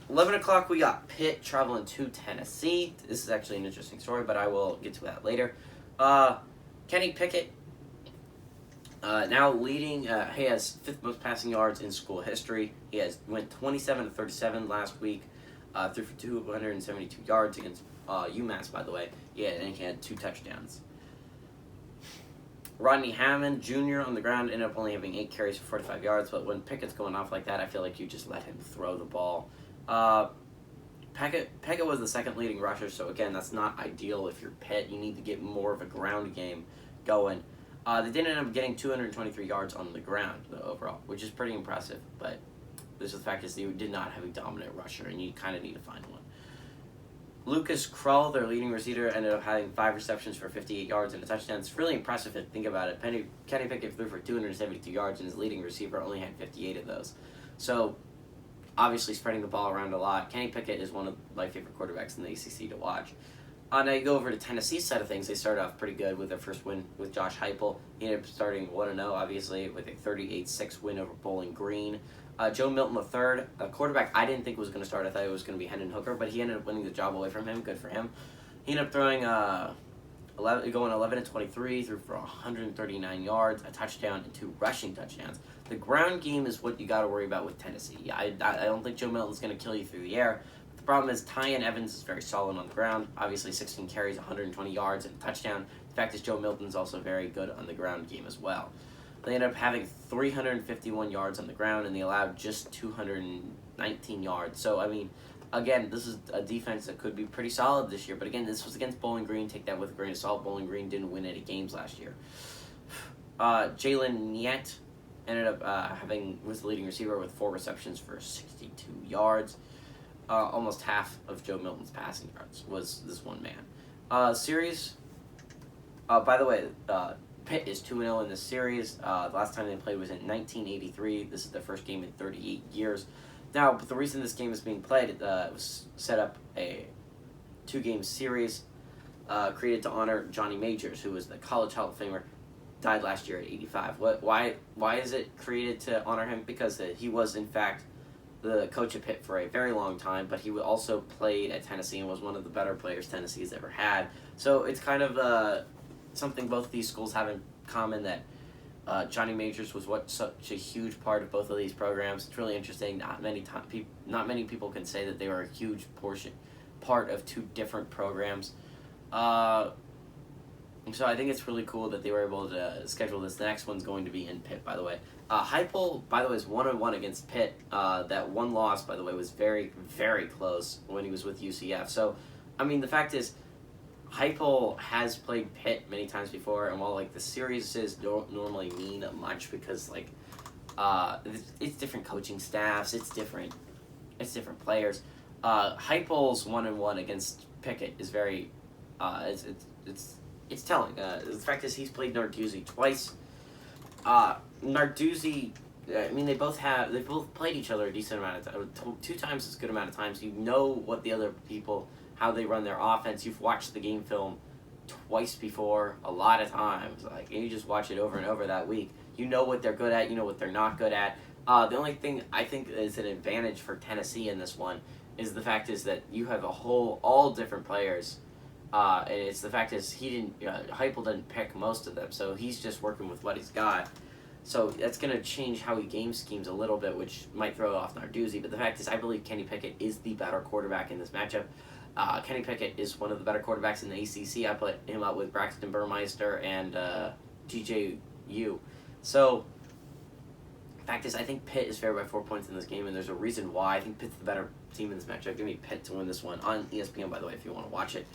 11 o'clock, we got Pitt traveling to Tennessee. This is actually an interesting story, but I will get to that later. Kenny Pickett, now leading, he has 5th most passing yards in school history. He went 27 to 37 last week, threw for 272 yards against UMass, by the way. Yeah, and he had 2 touchdowns. Rodney Hammond Jr. on the ground ended up only having 8 carries for 45 yards, but when Pickett's going off like that, I feel like you just let him throw the ball. Pickett was the 2nd leading rusher, so again, that's not ideal if you're Pitt. You need to get more of a ground game going. They did end up getting 223 yards on the ground, though, overall, which is pretty impressive, but the fact is they did not have a dominant rusher, and you kind of need to find one. Lucas Krull, their leading receiver, ended up having 5 receptions for 58 yards and a touchdown. It's really impressive if you think about it. Kenny Pickett threw for 272 yards, and his leading receiver only had 58 of those. So, obviously spreading the ball around a lot. Kenny Pickett is one of my favorite quarterbacks in the ACC to watch. Now you go over to Tennessee's side of things. They started off pretty good with their first win with Josh Heupel. He ended up starting 1-0, obviously, with a 38-6 win over Bowling Green. Joe Milton III, a quarterback I didn't think was going to start. I thought it was going to be Hendon Hooker, but he ended up winning the job away from him. Good for him. He ended up throwing 11 to 23, threw for 139 yards, a touchdown, and 2 rushing touchdowns. The ground game is what you got to worry about with Tennessee. I don't think Joe Milton's going to kill you through the air. The problem is Tyan Evans is very solid on the ground. Obviously, 16 carries, 120 yards, and a touchdown. The fact is Joe Milton's also very good on the ground game as well. They ended up having 351 yards on the ground, and they allowed just 219 yards. So, I mean, again, this is a defense that could be pretty solid this year. But again, this was against Bowling Green. Take that with a grain of salt. Bowling Green didn't win any games last year. Jalen Niet ended up was the leading receiver with 4 receptions for 62 yards. Almost half of Joe Milton's passing yards was this one man. Series, by the way, Pitt is 2-0 in this series. The last time they played was in 1983. This is their first game in 38 years. Now, but the reason this game is being played, it was set up a 2-game series created to honor Johnny Majors, who was the College Hall of Famer, died last year at 85. Why is it created to honor him? Because he was, in fact, the coach at Pitt for a very long time, but he also played at Tennessee and was one of the better players Tennessee's ever had. So it's kind of something both these schools have in common, that Johnny Majors was such a huge part of both of these programs. It's really interesting. Not many people can say that they were a huge part of 2 different programs. So I think it's really cool that they were able to schedule this. The next one's going to be in Pitt, by the way. Heupel, by the way, is 1-1 against Pitt. That one loss, by the way, was very, very close when he was with UCF. So, I mean, the fact is, Heupel has played Pitt many times before, and while like the series don't normally mean much because like it's different coaching staffs, it's different players. Heupel's 1-1 against Pickett is very it's telling. The fact is he's played Narduzzi twice. Narduzzi, I mean they both played each other a decent amount of time, 2 times as good amount of times. You know what the other people, how they run their offense. You've watched the game film twice before, a lot of times. Like, and you just watch it over and over that week. You know what they're good at. You know what they're not good at. The only thing I think is an advantage for Tennessee in this one is the fact is that you have all different players. And it's the fact is Heupel didn't pick most of them, so he's just working with what he's got. So that's going to change how he game schemes a little bit, which might throw off Narduzzi. But the fact is, I believe Kenny Pickett is the better quarterback in this matchup. Kenny Pickett is one of the better quarterbacks in the ACC. I put him up with Braxton Burmeister and TJU. So, the fact is, I think Pitt is favored by 4 points in this game, and there's a reason why. I think Pitt's the better team in this matchup. Give me Pitt to win this one on ESPN, by the way, if you want to watch it.